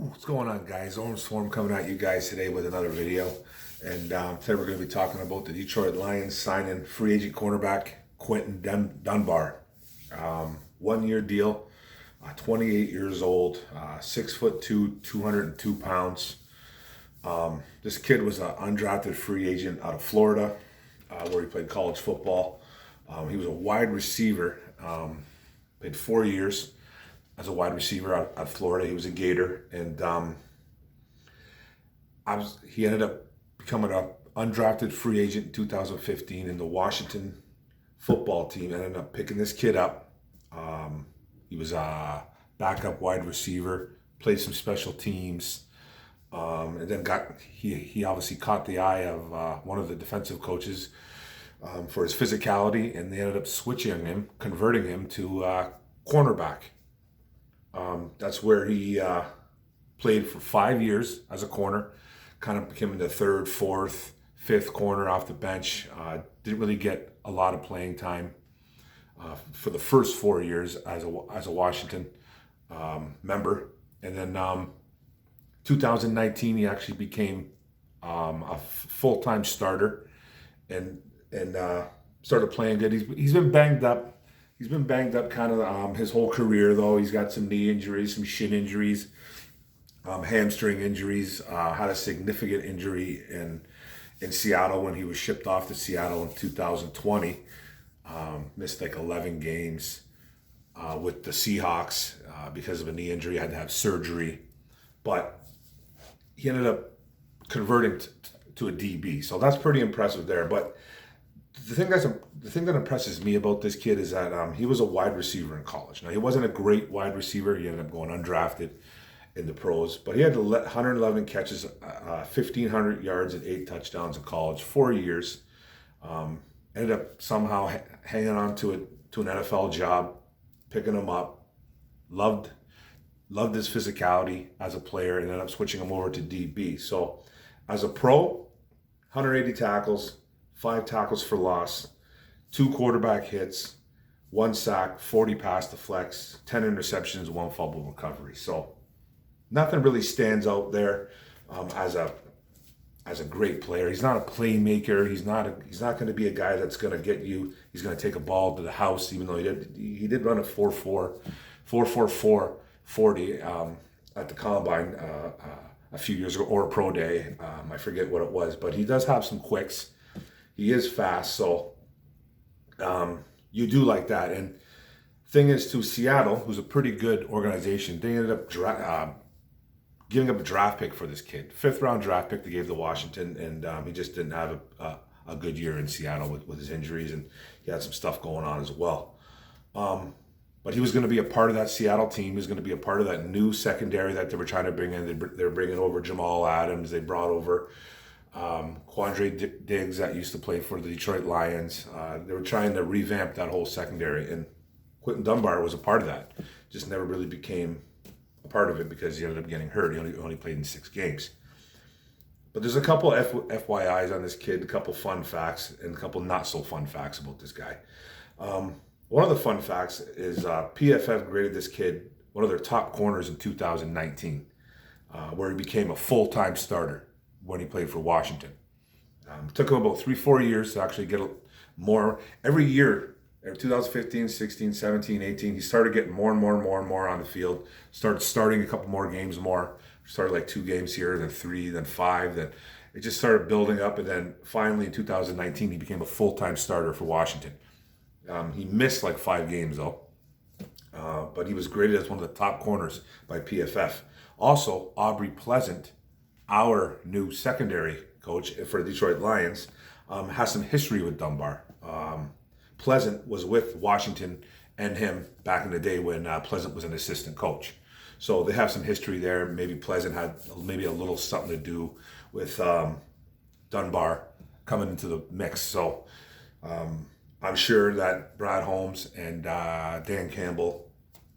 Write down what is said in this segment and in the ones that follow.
What's going on, guys? Orange Swarm coming at you guys today with another video. And today we're going to be talking about the Detroit Lions signing free agent cornerback Quentin Dunbar. 1 year deal, 28 years old, 6'2", 202 pounds. This kid was an undrafted free agent out of Florida, where he played college football. He was a wide receiver, played 4 years as a wide receiver out of Florida. He was a Gator, and he ended up becoming an undrafted free agent in 2015, and the Washington football team ended up picking this kid up. He was a backup wide receiver, played some special teams, and then he obviously caught the eye of one of the defensive coaches for his physicality, and they ended up converting him to cornerback. That's where he played for 5 years as a corner, kind of became the third, fourth, fifth corner off the bench. Didn't really get a lot of playing time for the first 4 years as a Washington member. And then 2019, he actually became a full-time starter and started playing good. He's been banged up. He's been banged up kind of his whole career, though. He's got some knee injuries, some shin injuries, hamstring injuries. Had a significant injury in Seattle when he was shipped off to Seattle in 2020. Missed like 11 games with the Seahawks because of a knee injury. Had to have surgery. But he ended up converting to a DB. So that's pretty impressive there. But the thing that impresses me about this kid is that he was a wide receiver in college. Now, he wasn't a great wide receiver. He ended up going undrafted in the pros, but he had 111 catches, 1,500 yards, and 8 touchdowns in college, 4 years. Ended up somehow hanging on to an NFL job, picking him up. Loved his physicality as a player, and ended up switching him over to DB. So, as a pro, 180 tackles. 5 tackles for loss, 2 quarterback hits, 1 sack, 40 pass deflects, 10 interceptions, 1 fumble recovery. So nothing really stands out there as a great player. He's not a playmaker. He's not going to be a guy that's going to get you. He's going to take a ball to the house, even though he did run a 4.44 40 at the combine a few years ago, or a pro day. I forget what it was, but he does have some quicks. He is fast, so you do like that. And thing is, to Seattle, who's a pretty good organization, they ended up giving up a draft pick for this kid. 5th-round draft pick they gave to Washington, and he just didn't have a good year in Seattle with his injuries, and he had some stuff going on as well. But he was going to be a part of that Seattle team. He was going to be a part of that new secondary that they were trying to bring in. They were bringing over Jamal Adams. They brought over Quandre Diggs that used to play for the Detroit Lions. They were trying to revamp that whole secondary, and Quentin Dunbar was a part of that. Just never really became a part of it because he ended up getting hurt. He only played in 6 games. But there's a couple FYIs on this kid, a couple fun facts, and a couple not so fun facts about this guy. One of the fun facts is PFF graded this kid one of their top corners in 2019, where he became a full-time starter when he played for Washington. Took him about 3-4 years to actually get more. Every year, 2015, 16, 17, 18, he started getting more and more on the field. Started starting a couple more games more. Started like 2 games here, then 3, then 5. Then it just started building up, and then finally in 2019, he became a full-time starter for Washington. He missed like 5 games though, but he was graded as one of the top corners by PFF. Also, Aubrey Pleasant, our new secondary coach for the Detroit Lions, has some history with Dunbar. Pleasant was with Washington and him back in the day when Pleasant was an assistant coach. So they have some history there. Maybe Pleasant had maybe a little something to do with Dunbar coming into the mix. So I'm sure that Brad Holmes and Dan Campbell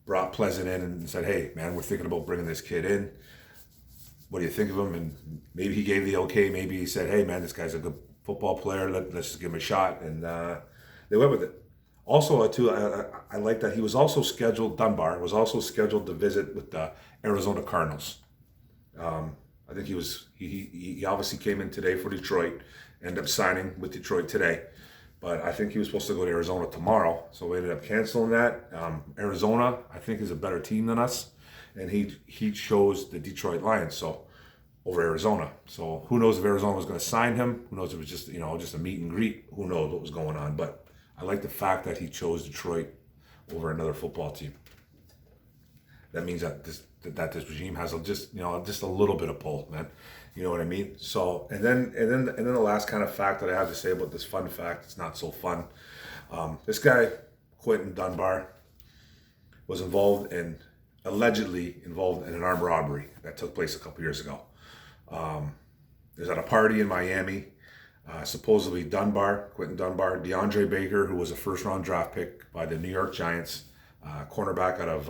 brought Pleasant in and said, "Hey, man, we're thinking about bringing this kid in. What do you think of him?" And maybe he gave the okay. Maybe he said, "Hey, man, this guy's a good football player. Let's just give him a shot." And they went with it. Also, too, I like that he was also scheduled, Dunbar was also scheduled to visit with the Arizona Cardinals. I think he obviously came in today for Detroit, ended up signing with Detroit today. But I think he was supposed to go to Arizona tomorrow, so we ended up canceling that. Arizona, I think, is a better team than us, and he chose the Detroit Lions over Arizona. So who knows if Arizona was going to sign him? Who knows if it was just a meet and greet? Who knows what was going on? But I like the fact that he chose Detroit over another football team. That means that this regime has just a little bit of pull, man. You know what I mean? So and then the last kind of fact that I have to say about this fun fact, it's not so fun. This guy, Quentin Dunbar, was allegedly involved in an armed robbery that took place a couple years ago. It was at a party in Miami. Supposedly Quentin Dunbar, DeAndre Baker, who was a first round draft pick by the New York Giants, cornerback out of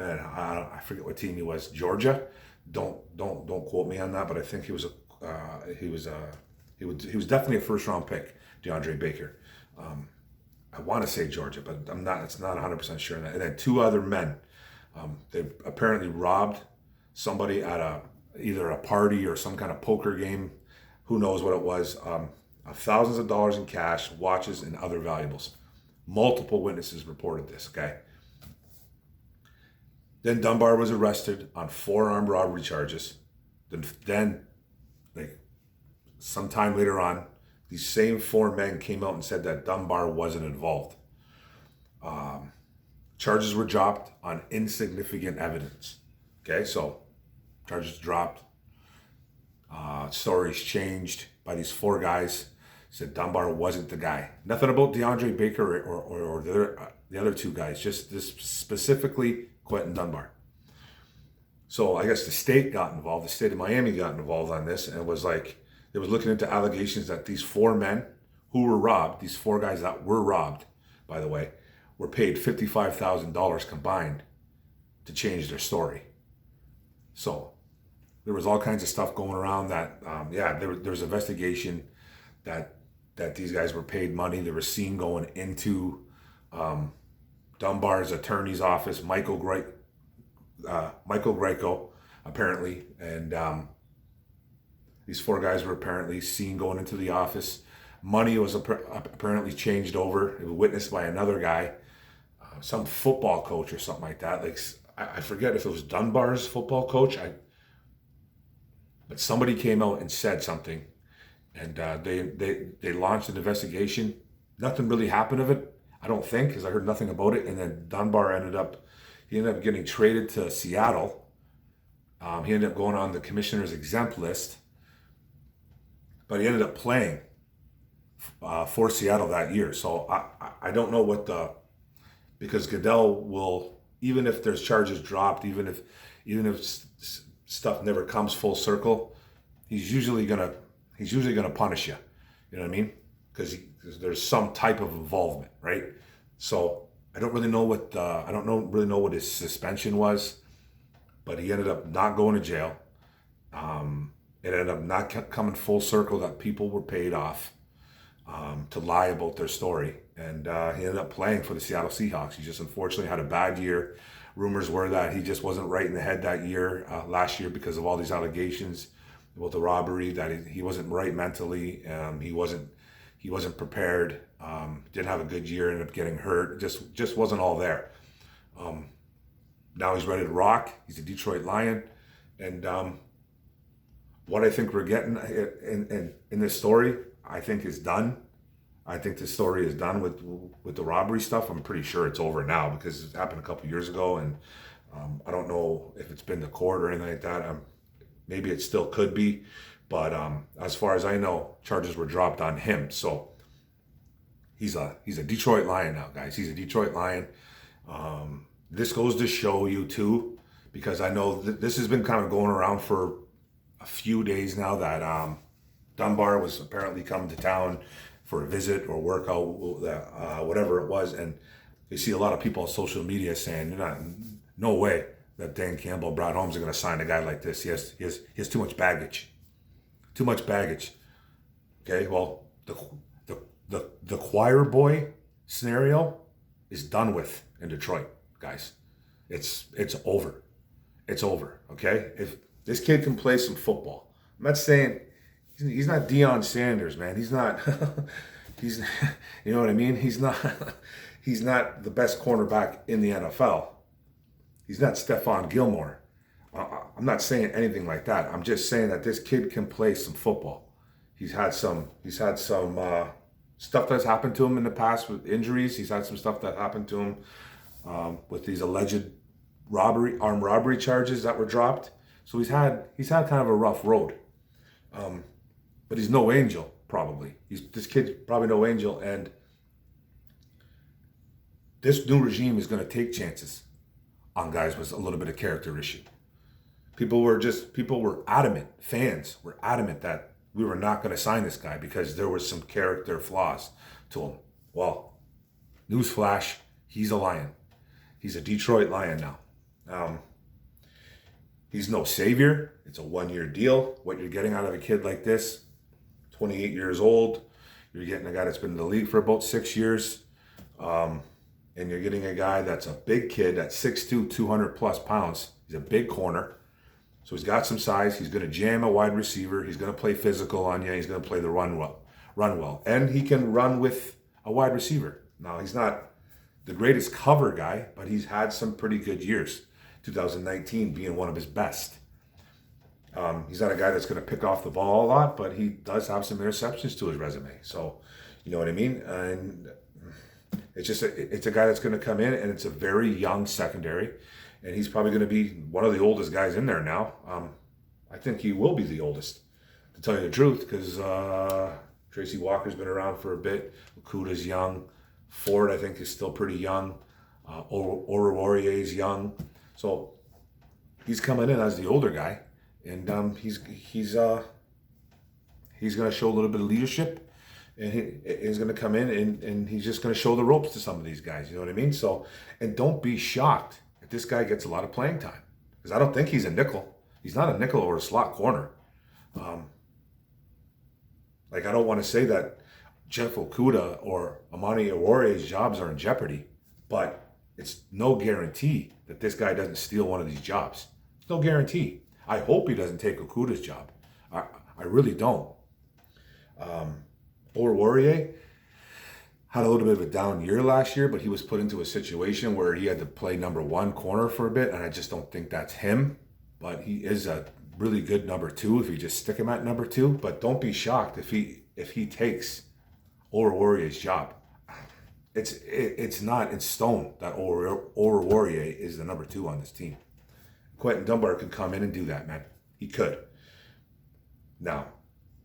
I forget what team he was, Georgia. Don't quote me on that, but I think he was definitely a first round pick, DeAndre Baker. I want to say Georgia, but it's not 100% sure on that. And then two other men, they apparently robbed somebody at either a party or some kind of poker game. Who knows what it was? Thousands of dollars in cash, watches, and other valuables. Multiple witnesses reported this. Okay. Then Dunbar was arrested on 4 armed robbery charges. Then, sometime later on, these same 4 men came out and said that Dunbar wasn't involved. Charges were dropped on insignificant evidence. Okay, so charges dropped. Stories changed by these 4 guys. Said Dunbar wasn't the guy. Nothing about DeAndre Baker or the other 2 guys. Just this specifically Quentin Dunbar. So I guess the state got involved. The state of Miami got involved on this, and it was looking into allegations that these 4 men who were robbed, these 4 guys that were robbed, by the way, were paid $55,000 combined to change their story. So there was all kinds of stuff going around that, there was investigation that these guys were paid money. They were seen going into Dunbar's attorney's office, Michael Greco, apparently, and these 4 guys were apparently seen going into the office. Money was apparently changed over. It was witnessed by another guy, some football coach or something like that. I forget if it was Dunbar's football coach. But somebody came out and said something, and they launched an investigation. Nothing really happened of it, I don't think, because I heard nothing about it. And then Dunbar ended up getting traded to Seattle. He ended up going on the commissioner's exempt list, but he ended up playing for Seattle that year. So I don't know because Goodell will, even if there's charges dropped, even if stuff never comes full circle, he's usually gonna punish you. You know what I mean? Because there's some type of involvement, right? So I don't really know what his suspension was, but he ended up not going to jail. It ended up not coming full circle that people were paid off to lie about their story, and he ended up playing for the Seattle Seahawks. He just unfortunately had a bad year. Rumors were that he just wasn't right in the head that year, last year, because of all these allegations about the robbery. That he wasn't right mentally. He wasn't prepared. Didn't have a good year. Ended up getting hurt. Just wasn't all there. Now he's ready to rock. He's a Detroit Lion, and what I think we're getting in this story, I think is done. I think this story is done with the robbery stuff. I'm pretty sure it's over now because it happened a couple years ago, and I don't know if it's been to court or anything like that. Maybe it still could be, but as far as I know, charges were dropped on him. So he's a Detroit Lion now, guys. He's a Detroit Lion. This goes to show you too, because I know this has been kind of going around for a few days now that Dunbar was apparently coming to town for a visit or workout, whatever it was, and you see a lot of people on social media saying, no way that Dan Campbell, Brad Holmes are going to sign a guy like this. He has too much baggage. Too much baggage. Okay, well, the choir boy scenario is done with in Detroit, guys. It's over. it's over. Okay, if this kid can play some football, I'm not saying he's not Deion Sanders, man. He's not. He's, you know what I mean. He's not. He's not the best cornerback in the NFL. He's not Stephon Gilmore. I'm not saying anything like that. I'm just saying that this kid can play some football. He's had some stuff that's happened to him in the past with injuries. He's had some stuff that happened to him with these alleged armed robbery charges that were dropped. So he's had kind of a rough road. But he's no angel, probably. This kid's probably no angel, and this new regime is going to take chances on guys with a little bit of character issue. People were adamant, fans were adamant that we were not going to sign this guy because there was some character flaws to him. Well, newsflash, he's a Lion. He's a Detroit Lion now. He's no savior. It's a one-year deal. What you're getting out of a kid like this, 28 years old, you're getting a guy that's been in the league for about 6 years. And you're getting a guy that's a big kid at 6'2", 200 plus pounds. He's a big corner. So he's got some size. He's going to jam a wide receiver. He's going to play physical on you. He's going to play the run well. And he can run with a wide receiver. Now, he's not the greatest cover guy, but he's had some pretty good years. 2019 being one of his best. He's not a guy that's going to pick off the ball a lot, but he does have some interceptions to his resume. So, you know what I mean? And it's a guy that's going to come in, and it's a very young secondary, and he's probably going to be one of the oldest guys in there now. I think he will be the oldest, to tell you the truth, because Tracy Walker's been around for a bit. Okuda's young. Ford, I think, is still pretty young. Oruwarie's young. So he's coming in as the older guy, and he's going to show a little bit of leadership. And he's going to come in and he's just going to show the ropes to some of these guys. You know what I mean? So, and don't be shocked if this guy gets a lot of playing time. Because I don't think he's a nickel. He's not a nickel or a slot corner. I don't want to say that Jeff Okudah or Amani Oruwarie's jobs are in jeopardy. But it's no guarantee that this guy doesn't steal one of these jobs. It's no guarantee. I hope he doesn't take Okudah's job. I really don't. Oruwarie had a little bit of a down year last year, but he was put into a situation where he had to play number one corner for a bit, and I just don't think that's him. But he is a really good number two if you just stick him at number two. But don't be shocked if he takes Oruwarie's job. It's not in stone that Oruwarie is the number two on this team. Quentin Dunbar could come in and do that, man. He could. Now,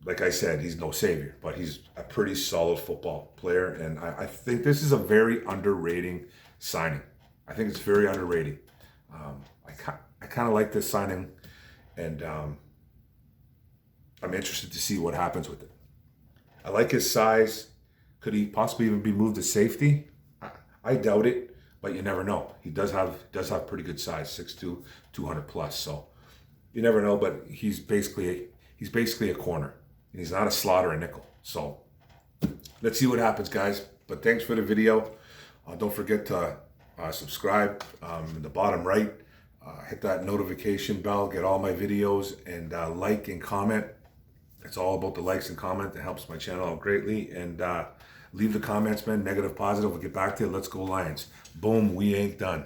like I said, he's no savior, but he's a pretty solid football player, and I think this is a very underrated signing. I think it's very underrated. I kind of like this signing, and I'm interested to see what happens with it. I like his size. Could he possibly even be moved to safety? I doubt it, but you never know. He does have pretty good size, 6'2", 200 plus. So you never know. But he's basically a corner, and he's not a slot or a nickel. So let's see what happens, guys. But thanks for the video. Don't forget to subscribe in the bottom right. Hit that notification bell. Get all my videos, and like and comment. It's all about the likes and comment. It helps my channel out greatly. And leave the comments, man. Negative, positive. We'll get back to it. Let's go Lions. Boom. We ain't done.